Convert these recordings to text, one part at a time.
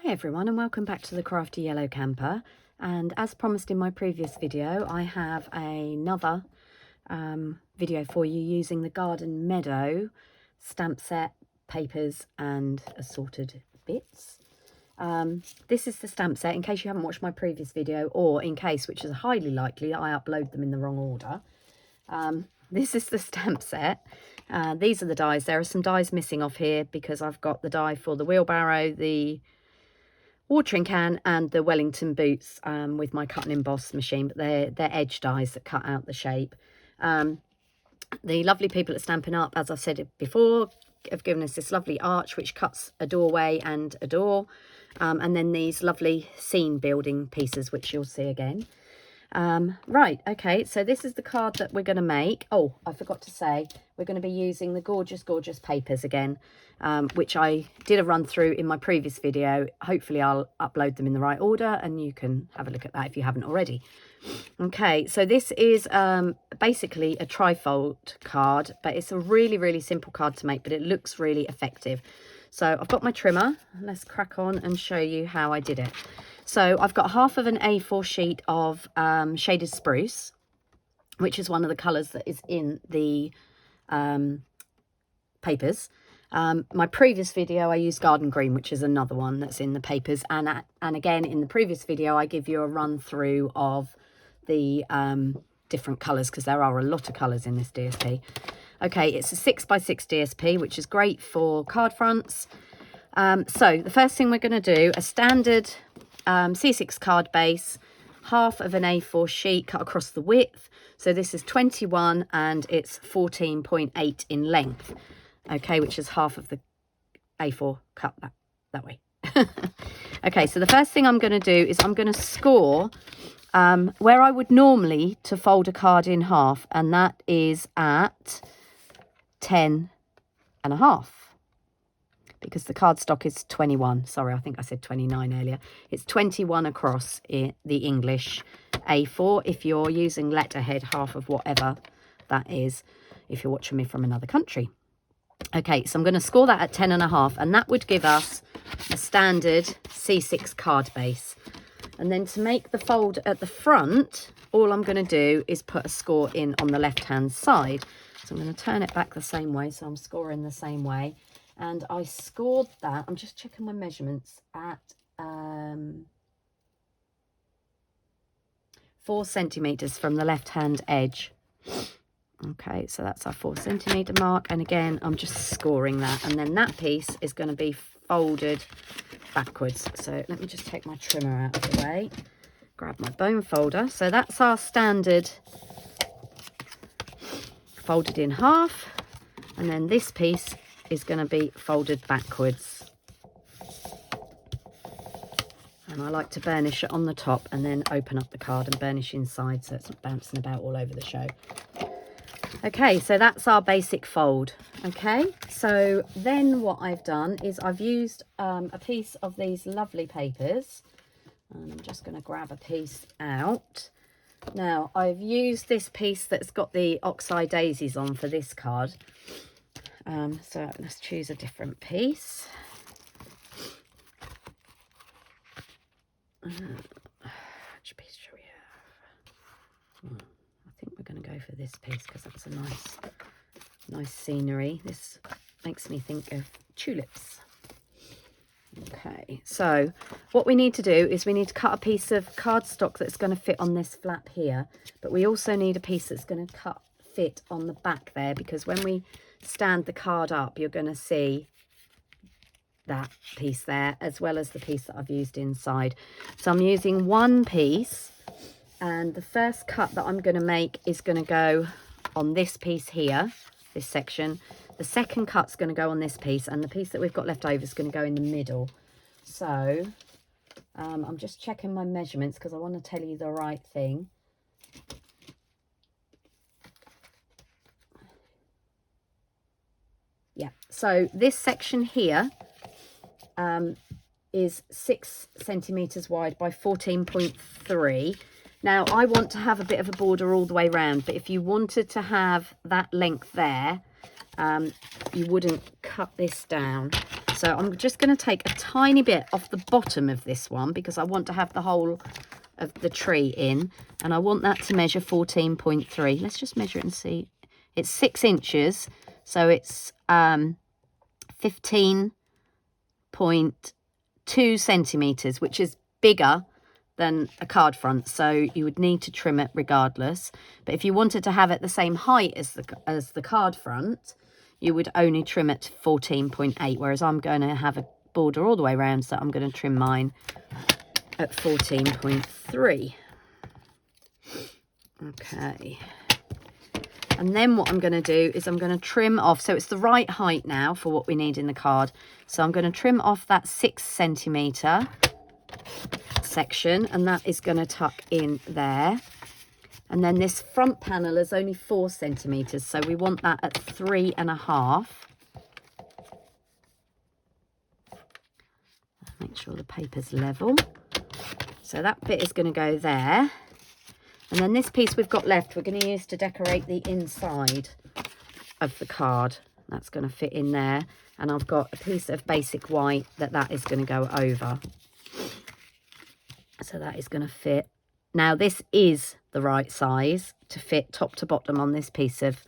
Hi everyone, and welcome back to the Crafty Yellow Camper. And as promised in my previous video, I have another video for you using the Garden Meadow stamp set, papers and assorted bits. This is the stamp set in case you haven't watched my previous video, or in case, which is highly likely, I upload them in the wrong order. This is the stamp set. These are the dies. There are some dies missing off here because I've got the die for the wheelbarrow, the watering can and the Wellington boots with my cut and emboss machine, but they're edge dies that cut out the shape. The lovely people at Stampin' Up, as I've said it before, have given us this lovely arch which cuts a doorway and a door, and then these lovely scene building pieces which you'll see again. Right, okay, so this is the card that we're going to make. Oh, I forgot to say, we're going to be using the gorgeous papers again, which I did a run through in my previous video. Hopefully I'll upload them in the right order and you can have a look at that if you haven't already. Okay, so this is basically a trifold card, but it's a really simple card to make, but it looks really effective. So I've got my trimmer. Let's crack on and show you how I did it. So I've got half of an A4 sheet of shaded spruce, which is one of the colours that is in the papers. My previous video I used garden green, which is another one that's in the papers, and again in the previous video I give you a run through of the different colours, because there are a lot of colours in this DSP. Okay, it's a 6x6 DSP, which is great for card fronts. So the first thing we're going to do, a standard C6 card base, half of an A4 sheet cut across the width. So this is 21 and it's 14.8 in length. Okay, which is half of the A4 cut that way. Okay, so the first thing I'm going to do is I'm going to score where I would normally to fold a card in half, and that is at 10.5. because the cardstock is 21. Sorry, I think I said 29 earlier. It's 21 across in the English A4 if you're using letterhead, half of whatever that is, if you're watching me from another country. Okay, so I'm going to score that at 10.5, and that would give us a standard C6 card base. And then to make the fold at the front, all I'm going to do is put a score in on the left-hand side. So I'm going to turn it back the same way, so I'm scoring the same way. And I scored that, I'm just checking my measurements, at 4 centimetres from the left-hand edge. Okay, so that's our 4 centimetre mark. And again, I'm just scoring that. And then that piece is going to be folded backwards. So let me just take my trimmer out of the way, grab my bone folder. So that's our standard folded in half. And then this piece is going to be folded backwards, and I like to burnish it on the top and then open up the card and burnish inside so it's not bouncing about all over the show. Okay, so that's our basic fold. Okay, so then what I've done is I've used a piece of these lovely papers, and I'm just going to grab a piece out. Now I've used this piece that's got the oxeye daisies on for this card. So let's choose a different piece. Which piece shall we have? I think we're going to go for this piece because that's a nice scenery. This makes me think of tulips. Okay, so what we need to do is we need to cut a piece of cardstock that's going to fit on this flap here, but we also need a piece that's going to fit on the back there, because when we stand the card up you're going to see that piece there as well as the piece that I've used inside. So I'm using one piece, and the first cut that I'm going to make is going to go on this piece here, this section. The second cut's going to go on this piece, and the piece that we've got left over is going to go in the middle. So I'm just checking my measurements because I want to tell you the right thing. Yeah, so this section here is 6 centimetres wide by 14.3. Now, I want to have a bit of a border all the way around, but if you wanted to have that length there, you wouldn't cut this down. So I'm just going to take a tiny bit off the bottom of this one because I want to have the whole of the tree in, and I want that to measure 14.3. Let's just measure it and see. It's 6 inches, so it's 15.2 centimeters, which is bigger than a card front, so you would need to trim it regardless. But if you wanted to have it the same height as the card front, you would only trim it to 14.8, whereas I'm going to have a border all the way around, so I'm going to trim mine at 14.3. Okay. And then what I'm going to do is I'm going to trim off, so it's the right height now for what we need in the card. So I'm going to trim off that 6 centimeter section, and that is going to tuck in there. And then this front panel is only 4 centimeters, so we want that at 3.5. Make sure the paper's level. So that bit is going to go there. And then this piece we've got left, we're going to use to decorate the inside of the card. That's going to fit in there. And I've got a piece of basic white that is going to go over. So that is going to fit. Now this is the right size to fit top to bottom on this piece of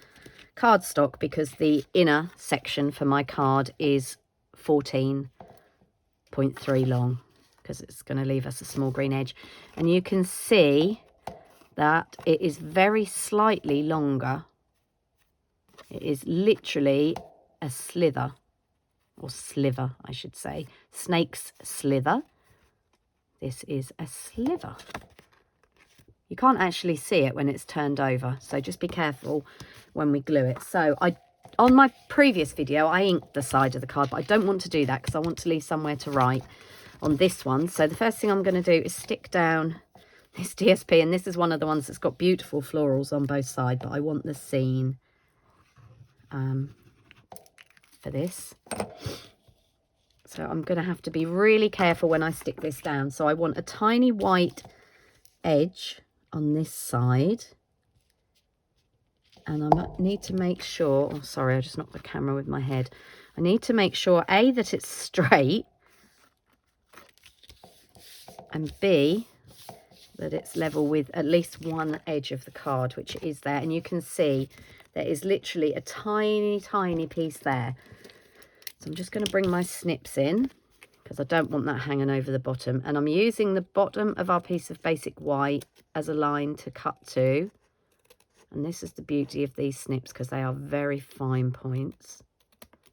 cardstock, because the inner section for my card is 14.3 long, because it's going to leave us a small green edge. And you can see that it is very slightly longer. It is literally a slither, or sliver I should say, snake's slither. This is a sliver. You can't actually see it when it's turned over, so just be careful when we glue it. So on my previous video, I inked the side of the card, but I don't want to do that because I want to leave somewhere to write on this one. So the first thing I'm going to do is stick down this DSP, and this is one of the ones that's got beautiful florals on both sides, but I want the scene for this. So I'm going to have to be really careful when I stick this down. So I want a tiny white edge on this side, and I need to make sure, oh sorry, I just knocked the camera with my head. I need to make sure A, that it's straight, and B, that it's level with at least one edge of the card, which is there. And you can see there is literally a tiny piece there. So I'm just going to bring my snips in because I don't want that hanging over the bottom. And I'm using the bottom of our piece of basic white as a line to cut to. And this is the beauty of these snips, because they are very fine points.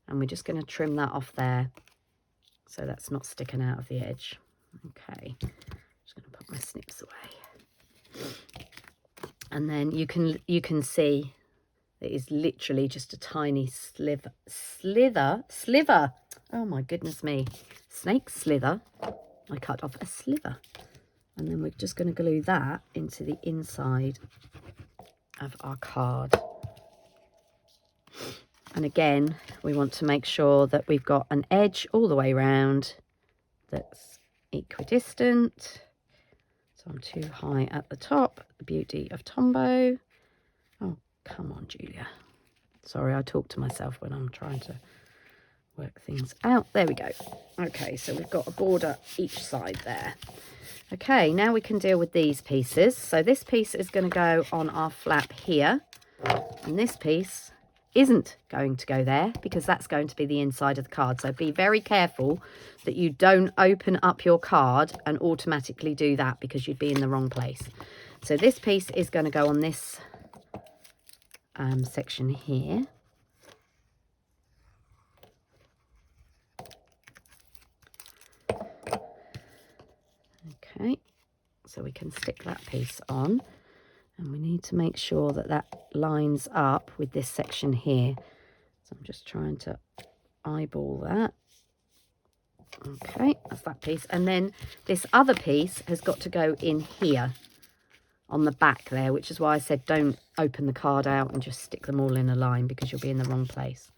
And we're just going to trim that off there so that's not sticking out of the edge. Okay, just going to put my snips away. And then you can see it is literally just a tiny sliver. Oh my goodness me. Snake slither. I cut off a sliver. And then we're just going to glue that into the inside of our card. And again, we want to make sure that we've got an edge all the way around that's equidistant. So I'm too high at the top. The beauty of Tombow. Oh, come on, Julia. Sorry, I talk to myself when I'm trying to work things out. There we go. Okay, so we've got a border each side there. Okay, now we can deal with these pieces. So this piece is going to go on our flap here, and this piece isn't going to go there because that's going to be the inside of the card. So be very careful that you don't open up your card and automatically do that, because you'd be in the wrong place. So this piece is going to go on this section here. Okay, so we can stick that piece on, and we need to make sure that that lines up with this section here. So I'm just trying to eyeball that. Okay, that's that piece. And then this other piece has got to go in here on the back there, which is why I said don't open the card out and just stick them all in a line, because you'll be in the wrong place.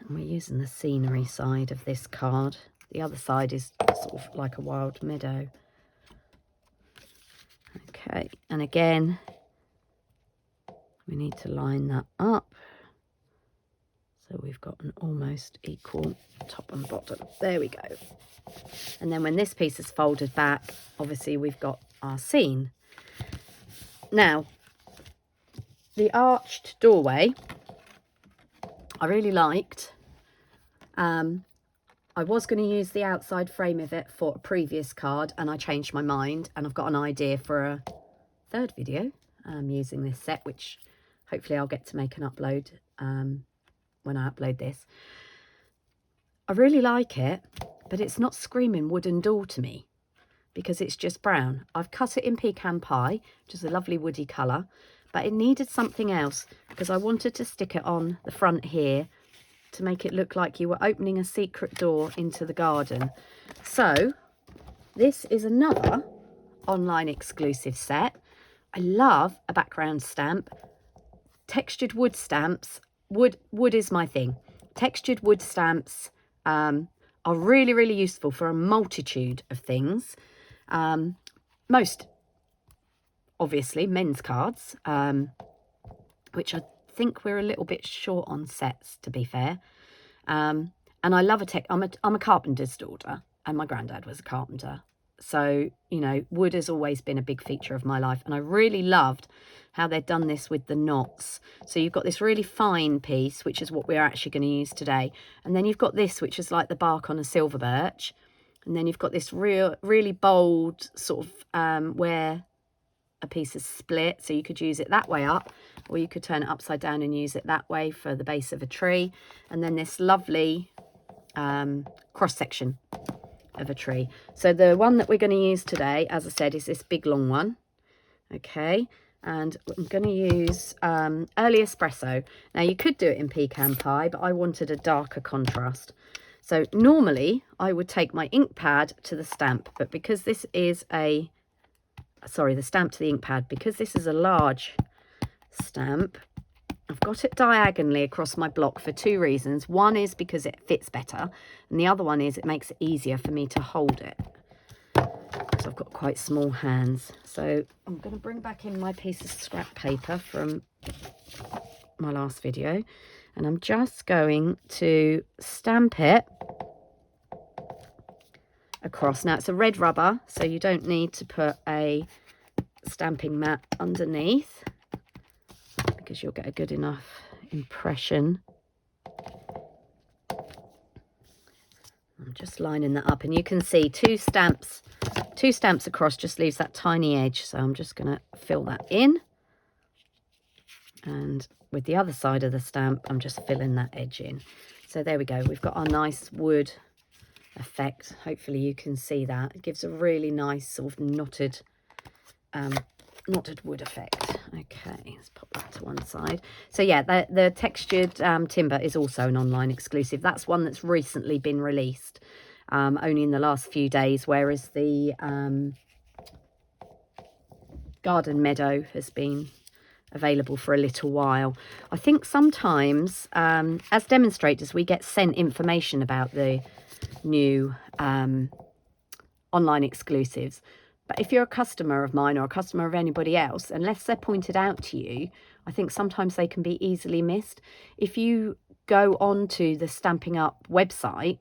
And we're using the scenery side of this card. The other side is sort of like a wild meadow. Okay, and again, we need to line that up so So we've got an almost equal top and bottom. There we go. And then when this piece is folded back, obviously we've got our scene. Now, the arched doorway, I really liked. I was going to use the outside frame of it for a previous card, and I changed my mind, and I've got an idea for a third video using this set, which hopefully I'll get to make an upload when I upload this. I really like it, but it's not screaming wooden door to me because it's just brown. I've cut it in pecan pie, which is a lovely woody colour, but it needed something else because I wanted to stick it on the front here to make it look like you were opening a secret door into the garden. So this is another online exclusive set. I love a background stamp. Textured wood stamps. Wood is my thing. Textured wood stamps are really, really useful for a multitude of things. Most, obviously, men's cards, which I think we're a little bit short on sets, to be fair. And I love I'm a carpenter's daughter, and my granddad was a carpenter. So, you know, wood has always been a big feature of my life. And I really loved how they'd done this with the knots. So you've got this really fine piece, which is what we're actually going to use today. And then you've got this, which is like the bark on a silver birch. And then you've got this really bold sort of where a piece is split. So you could use it that way up, or you could turn it upside down and use it that way for the base of a tree. And then this lovely cross section of a tree. So the one that we're going to use today, as I said, is this big long one. Okay, and I'm going to use early espresso. Now you could do it in pecan pie, but I wanted a darker contrast. So normally I would take my ink pad to the stamp, but because this is the stamp to the ink pad, because this is a large stamp, I've got it diagonally across my block for two reasons. One is because it fits better, and the other one is it makes it easier for me to hold it, because I've got quite small hands. So I'm going to bring back in my piece of scrap paper from my last video, and I'm just going to stamp it across. Now it's a red rubber, so you don't need to put a stamping mat underneath, because you'll get a good enough impression. I'm just lining that up, and you can see two stamps across just leaves that tiny edge. So I'm just going to fill that in, and with the other side of the stamp I'm just filling that edge in. So there we go, we've got our nice wood effect. Hopefully you can see that. It gives a really nice sort of knotted wood effect. Okay, let's pop that to one side. So yeah, the textured timber is also an online exclusive. That's one that's recently been released, only in the last few days, whereas the Garden Meadow has been available for a little while. I think sometimes as demonstrators we get sent information about the new online exclusives, but if you're a customer of mine or a customer of anybody else, unless they're pointed out to you, I think sometimes they can be easily missed. If you go on to the Stampin' Up website,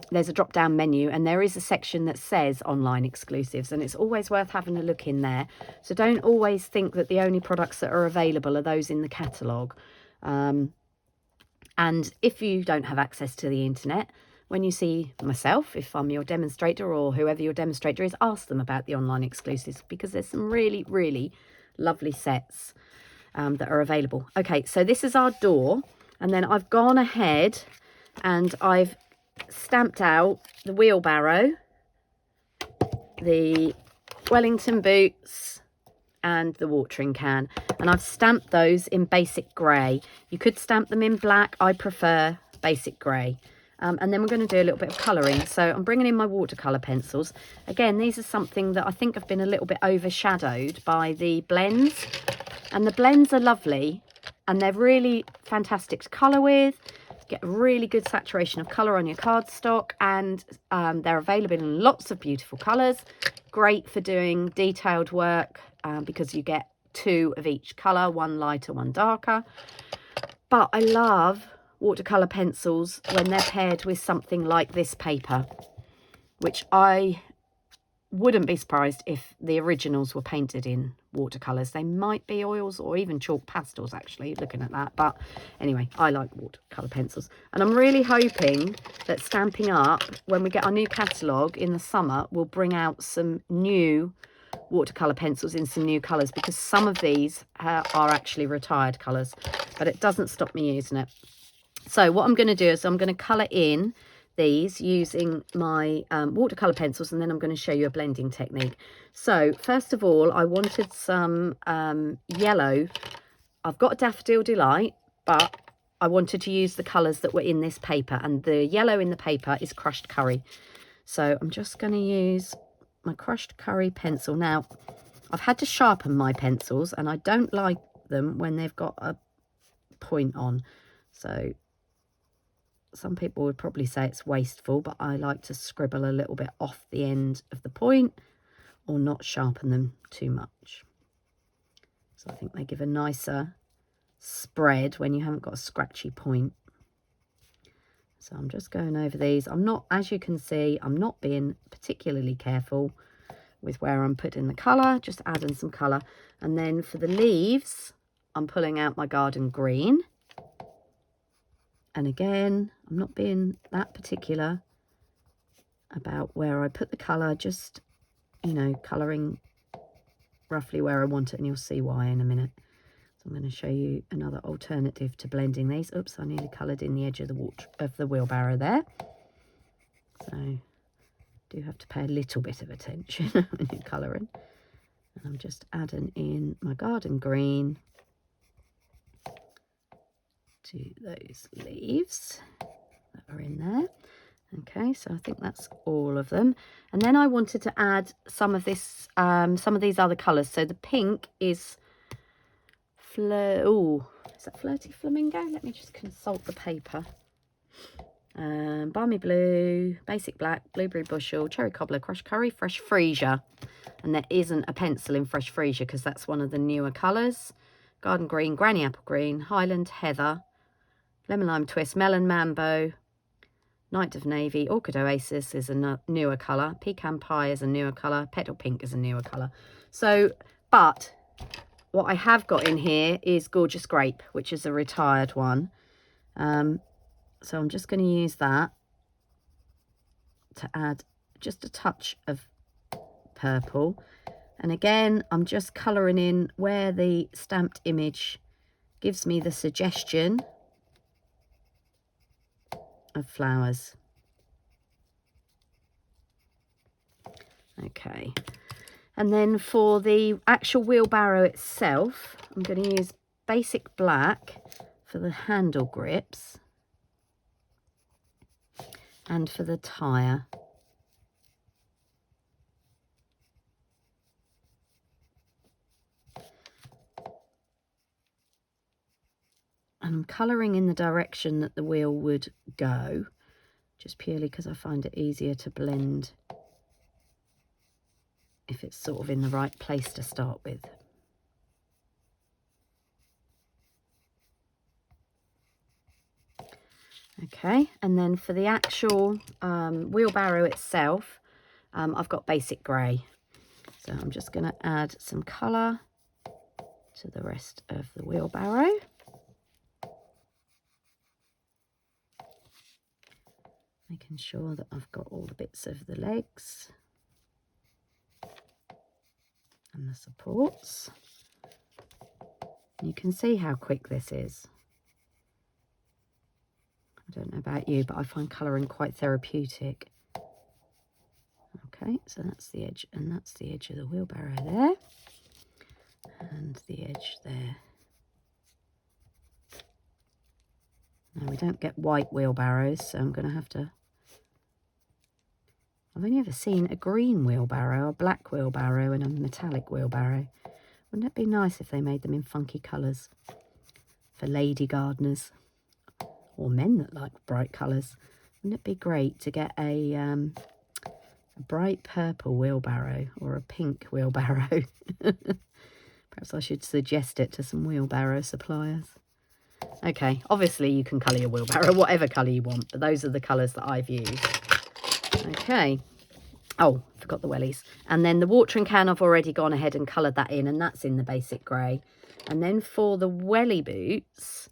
there's a drop down menu and there is a section that says online exclusives, and it's always worth having a look in there. So don't always think that the only products that are available are those in the catalogue. And if you don't have access to the internet, when you see myself, if I'm your demonstrator or whoever your demonstrator is, ask them about the online exclusives, because there's some really, really lovely sets that are available. Okay, so this is our door, and then I've gone ahead and I've stamped out the wheelbarrow, the Wellington boots and the watering can, and I've stamped those in basic grey. You could stamp them in black, I prefer basic grey. And then we're going to do a little bit of colouring. So I'm bringing in my watercolour pencils. Again, these are something that I think have been a little bit overshadowed by the blends. And the blends are lovely, and they're really fantastic to colour with. Get a really good saturation of colour on your cardstock, and they're available in lots of beautiful colours. Great for doing detailed work because you get two of each colour, one lighter, one darker. But I love watercolour pencils when they're paired with something like this paper, which I wouldn't be surprised if the originals were painted in watercolours. They might be oils or even chalk pastels, actually, looking at that. But anyway, I like watercolour pencils. And I'm really hoping that Stampin' Up, when we get our new catalogue in the summer, will bring out some new watercolour pencils in some new colours, because some of these are actually retired colours, but it doesn't stop me using it. So what I'm going to do is I'm going to colour in these using my watercolour pencils, and then I'm going to show you a blending technique. So first of all, I wanted some yellow. I've got a Daffodil Delight, but I wanted to use the colours that were in this paper, and the yellow in the paper is crushed curry. So I'm just going to use my crushed curry pencil. Now, I've had to sharpen my pencils, and I don't like them when they've got a point on. So some people would probably say it's wasteful, but I like to scribble a little bit off the end of the point or not sharpen them too much. So I think they give a nicer spread when you haven't got a scratchy point. So I'm just going over these. I'm not, as you can see, I'm not being particularly careful with where I'm putting the colour, just adding some colour. And then for the leaves, I'm pulling out my garden green. And again, I'm not being that particular about where I put the colour, just, you know, colouring roughly where I want it, and you'll see why in a minute. So I'm going to show you another alternative to blending these. Oops, I nearly coloured in the edge of the wheelbarrow there. So do have to pay a little bit of attention when you're colouring. And I'm just adding in my garden green to those leaves that are in there. Okay, so I think that's all of them. And then I wanted to add some of this, some of these other colours. So the pink is is that Flirty Flamingo? Let me just consult the paper. Balmy Blue, Basic Black, Blueberry Bushel, Cherry Cobbler, Crushed Curry, Fresh Freesia. And there isn't a pencil in Fresh Freesia because that's one of the newer colours. Garden Green, Granny Apple Green, Highland Heather, Lemon Lime Twist, Melon Mambo, Night of Navy, Orchid Oasis is a newer colour, Pecan Pie is a newer colour, Petal Pink is a newer colour. So, but what I have got in here is Gorgeous Grape, which is a retired one. So I'm just going to use that to add just a touch of purple. And again, I'm just colouring in where the stamped image gives me the suggestion of flowers. Okay, and then for the actual wheelbarrow itself, I'm going to use Basic Black for the handle grips and for the tyre. And I'm colouring in the direction that the wheel would go, just purely because I find it easier to blend if it's sort of in the right place to start with. Okay, and then for the actual wheelbarrow itself, I've got Basic Grey. So I'm just going to add some colour to the rest of the wheelbarrow. Making sure that I've got all the bits of the legs and the supports. You can see how quick this is. I don't know about you, but I find colouring quite therapeutic. Okay, so that's the edge, and that's the edge of the wheelbarrow there, and the edge there. Now we don't get white wheelbarrows, so I'm going to have to... I've only ever seen a green wheelbarrow, a black wheelbarrow and a metallic wheelbarrow. Wouldn't it be nice if they made them in funky colours for lady gardeners or men that like bright colours? Wouldn't it be great to get a bright purple wheelbarrow or a pink wheelbarrow? Perhaps I should suggest it to some wheelbarrow suppliers. Okay, obviously you can colour your wheelbarrow whatever colour you want, but those are the colours that I've used. Okay. Oh, forgot the wellies. And then the watering can, I've already gone ahead and coloured that in, and that's in the basic grey. And then for the welly boots,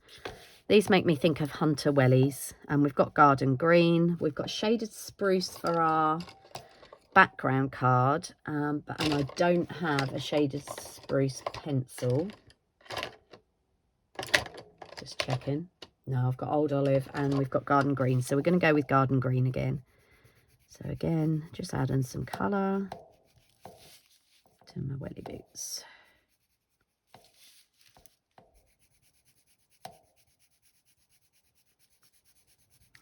these make me think of hunter wellies. And we've got garden green. We've got shaded spruce for our background card. And I don't have a shaded spruce pencil. Just checking. No, I've got old olive and we've got garden green. So we're going to go with garden green again. So again, just adding some colour to my welly boots.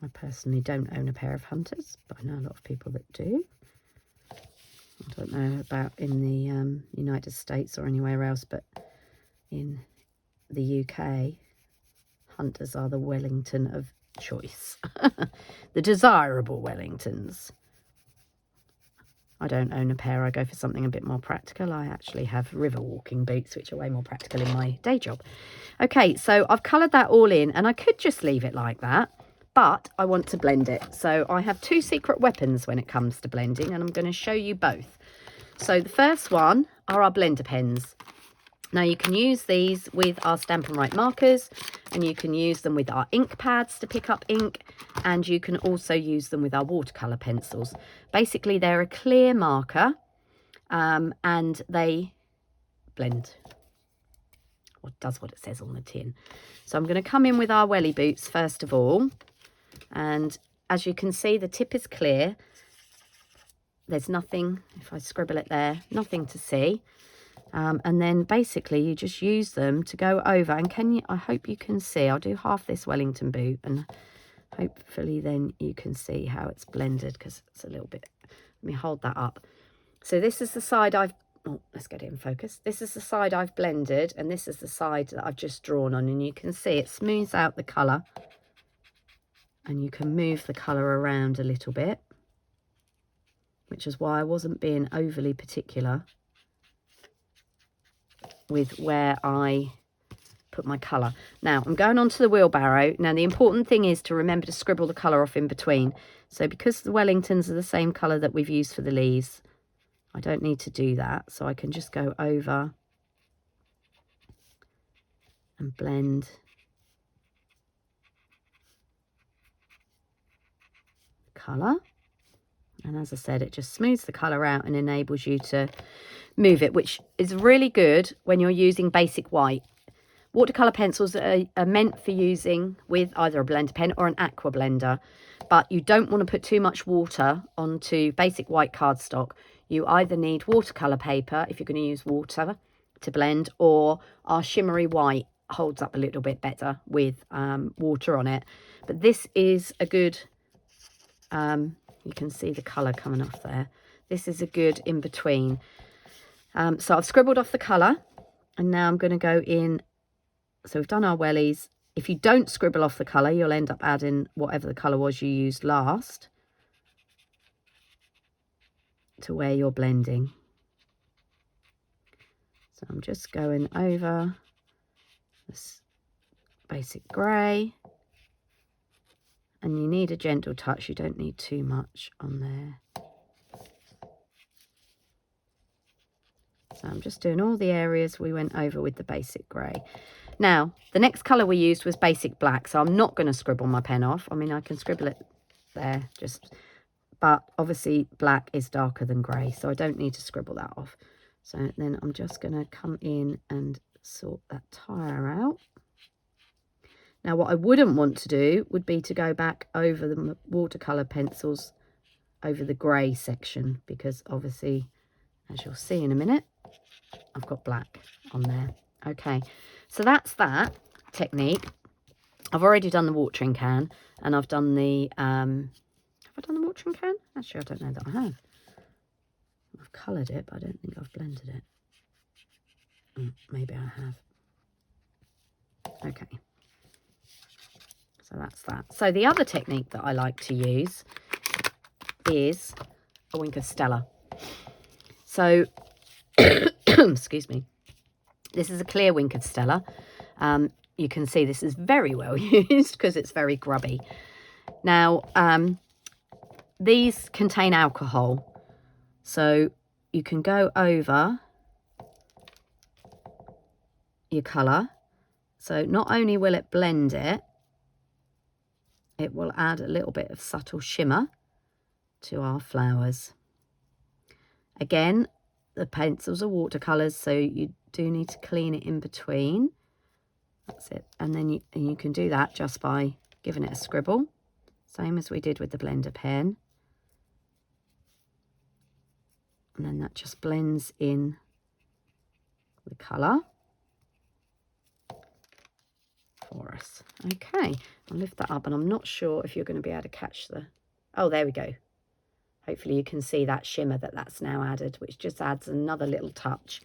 I personally don't own a pair of hunters, but I know a lot of people that do. I don't know about in the United States or anywhere else, but in the UK, hunters are the Wellington of choice. The desirable Wellingtons. I don't own a pair. I go for something a bit more practical. I actually have river walking boots, which are way more practical in my day job. Okay, so I've coloured that all in, and I could just leave it like that, but I want to blend it. So I have two secret weapons when it comes to blending, and I'm going to show you both. So the first one are our blender pens. Now you can use these with our Stampin' Right markers, and you can use them with our ink pads to pick up ink, and you can also use them with our watercolour pencils. Basically they're a clear marker and they blend, or does what it says on the tin. So I'm going to come in with our welly boots first of all, and as you can see the tip is clear. There's nothing, if I scribble it there, nothing to see. And then basically you just use them to go over, and I hope you can see, I'll do half this Wellington boot and hopefully then you can see how it's blended, because it's a little bit, let me hold that up. So this is the side let's get it in focus. This is the side I've blended, and this is the side that I've just drawn on, and you can see it smooths out the colour, and you can move the colour around a little bit, which is why I wasn't being overly particular with where I put my colour. Now I'm going on to the wheelbarrow. Now the important thing is to remember to scribble the colour off in between. So because the Wellingtons are the same colour that we've used for the leaves, I don't need to do that. So I can just go over and blend colour. And as I said, it just smooths the colour out and enables you to move it, which is really good when you're using basic white. Watercolour pencils are meant for using with either a blender pen or an aqua blender, but you don't want to put too much water onto basic white cardstock. You either need watercolour paper if you're going to use water to blend, or our shimmery white holds up a little bit better with water on it. But this is a good, you can see the colour coming off there. This is a good in between. So I've scribbled off the colour, and now I'm going to go in. So we've done our wellies. If you don't scribble off the colour, you'll end up adding whatever the colour was you used last to where you're blending. So I'm just going over this basic grey, and you need a gentle touch. You don't need too much on there. So I'm just doing all the areas we went over with the basic grey. Now, the next colour we used was basic black, so I'm not going to scribble my pen off. I mean, I can scribble it there, but obviously black is darker than grey, so I don't need to scribble that off. So then I'm just going to come in and sort that tire out. Now, what I wouldn't want to do would be to go back over the watercolour pencils over the grey section, because obviously, as you'll see in a minute, I've got black on there. Okay, so that's that technique. I've already done the watering can, and I've done the, have I done the watering can? Actually, I don't know that I have. I've coloured it, but I don't think I've blended it. Maybe I have. Okay. So that's that. So the other technique that I like to use is a wink of Stella. So, excuse me. This is a clear wink of Stella. you can see this is very well used because it's very grubby. Now, these contain alcohol, so you can go over your colour. So not only will it blend it, it will add a little bit of subtle shimmer to our flowers. Again, the pencils are watercolours, so you do need to clean it in between. That's it. And then you can do that just by giving it a scribble, same as we did with the blender pen. And then that just blends in the colour for us. Okay, I'll lift that up, and I'm not sure if you're going to be able to catch the... Oh, there we go. Hopefully you can see that shimmer that's now added, which just adds another little touch.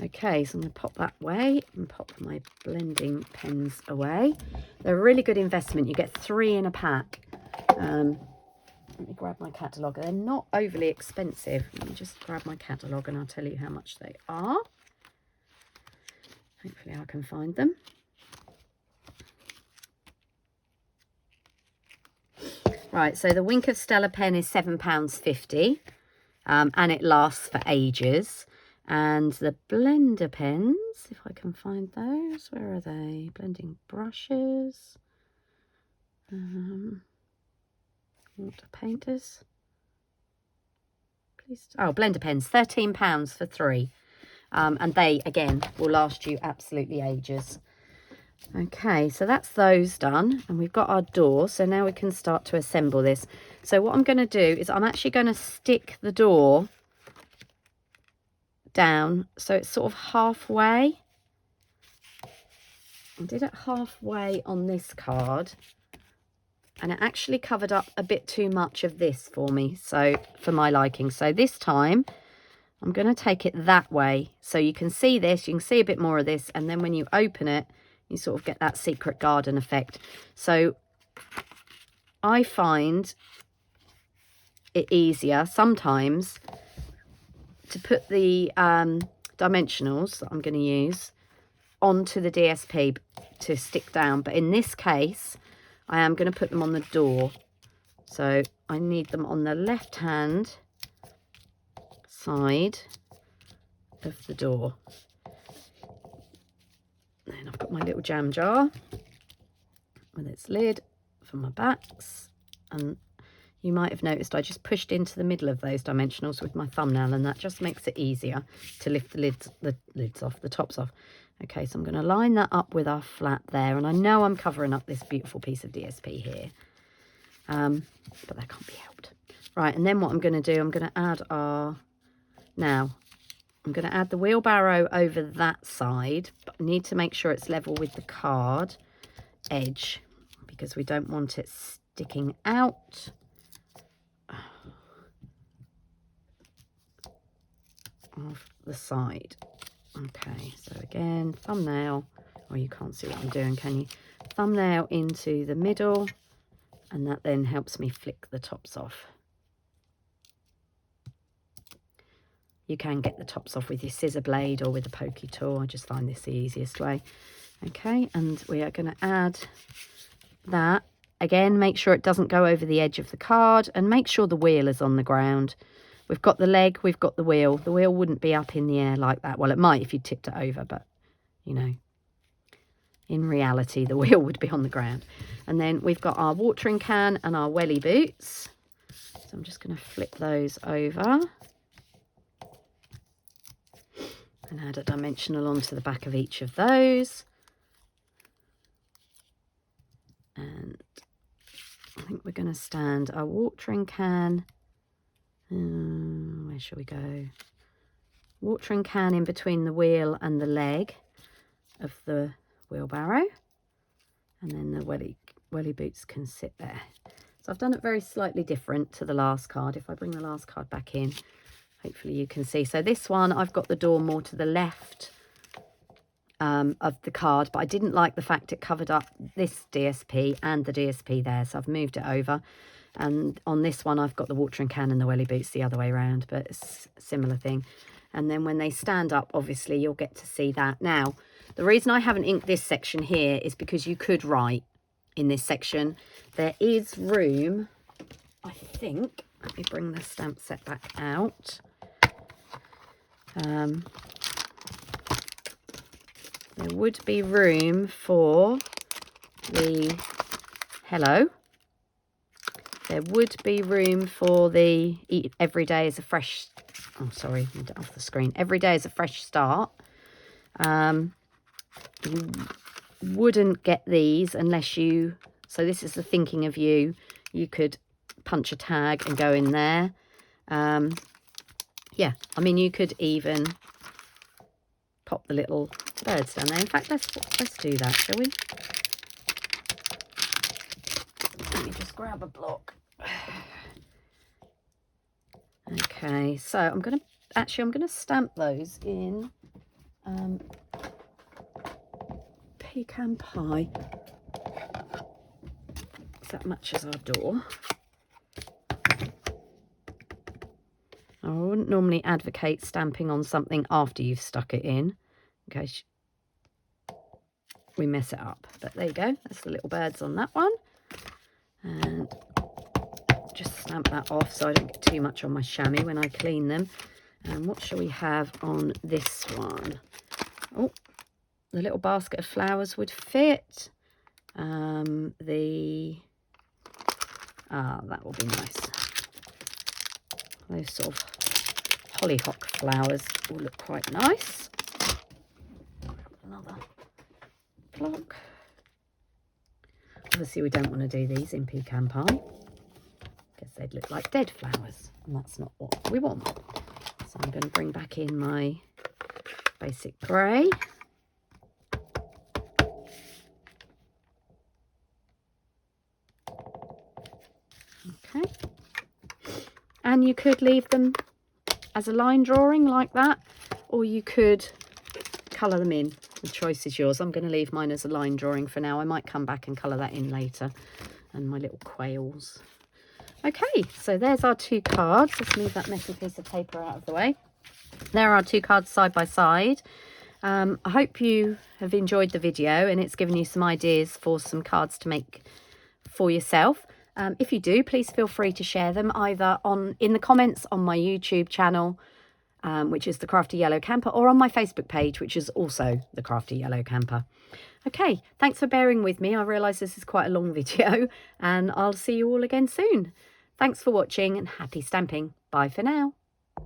Okay, so I'm going to pop that away and pop my blending pens away. They're a really good investment. You get 3 in a pack. Let me grab my catalogue. They're not overly expensive. Let me just grab my catalogue and I'll tell you how much they are. Hopefully I can find them. Right, so the Wink of Stella pen is £7.50, and it lasts for ages. And the blender pens, if I can find those, where are they? Blending brushes, water painters. Please, oh, blender pens, £13 for 3, and they again will last you absolutely ages. Okay, so that's those done, and we've got our door, so now we can start to assemble this. So what I'm going to do is I'm actually going to stick the door down so it's sort of halfway. I did it halfway on this card, and it actually covered up a bit too much of this for me, so for my liking. So this time I'm going to take it that way, so you can see this, you can see a bit more of this, and then when you open it, you sort of get that secret garden effect. So I find it easier sometimes to put the dimensionals that I'm going to use onto the DSP to stick down. But in this case, I am going to put them on the door. So I need them on the left-hand side of the door. Then I've got my little jam jar with its lid for my backs, and you might have noticed I just pushed into the middle of those dimensionals with my thumbnail, and that just makes it easier to lift the lids off, the tops off. Okay, so I'm going to line that up with our flap there, and I know I'm covering up this beautiful piece of DSP here, but that can't be helped. Right, and then what I'm going to do, I'm going to add our... Now, I'm going to add the wheelbarrow over that side, but I need to make sure it's level with the card edge because we don't want it sticking out. Of the side. Okay, so again, thumbnail, oh, you can't see what I'm doing, can you? Thumbnail into the middle, and that then helps me flick the tops off. You can get the tops off with your scissor blade or with a pokey tool. I just find this the easiest way. Okay, and we are going to add that. Again, make sure it doesn't go over the edge of the card, and make sure the wheel is on the ground. We've got the leg, we've got the wheel. The wheel wouldn't be up in the air like that. Well, it might if you tipped it over, but, you know, in reality, the wheel would be on the ground. And then we've got our watering can and our welly boots. So I'm just going to flip those over and add a dimensional onto the back of each of those. And I think we're going to stand our watering can. Where shall we go? Watering can in between the wheel and the leg of the wheelbarrow. And then the welly boots can sit there. So I've done it very slightly different to the last card. If I bring the last card back in, hopefully you can see. So this one, I've got the door more to the left of the card, but I didn't like the fact it covered up this DSP and the DSP there, so I've moved it over. And on this one, I've got the watering can and the welly boots the other way around, but it's a similar thing. And then when they stand up, obviously, you'll get to see that. Now, The reason I haven't inked this section here is because you could write in this section. There is room, I think. Let me bring the stamp set back out. There would be room for the hello. There would be room for the every day is a fresh, oh sorry, off the screen. Every day is a fresh start. You wouldn't get these unless you, so this is the thinking of you. You could punch a tag and go in there. Yeah, I mean, you could even pop the little birds down there. In fact, let's do that, shall we? Let me just grab a block. Okay, so I'm going to stamp those in pecan pie. That matches our door. I wouldn't normally advocate stamping on something after you've stuck it in case we mess it up, but there you go. That's the little birds on that one, and just stamp that off so I don't get too much on my chamois when I clean them. And what shall we have on this one? Oh, the little basket of flowers would fit. That will be nice. Those sort of hollyhock flowers will look quite nice. Another block. Obviously we don't want to do these in pecan pie because they'd look like dead flowers, and that's not what we want. So I'm going to bring back in my basic grey. Okay. And you could leave them as a line drawing like that, or you could colour them in. The choice is yours. I'm going to leave mine as a line drawing for now. I might come back and colour that in later. And my little quails. Okay, so there's our two cards. Let's move that messy piece of paper out of the way. There are two cards side by side. I hope you have enjoyed the video and it's given you some ideas for some cards to make for yourself. If you do, please feel free to share them either in the comments on my YouTube channel, which is the Crafty Yellow Camper, or on my Facebook page, which is also the Crafty Yellow Camper. Okay, thanks for bearing with me. I realise this is quite a long video, and I'll see you all again soon. Thanks for watching and happy stamping. Bye for now.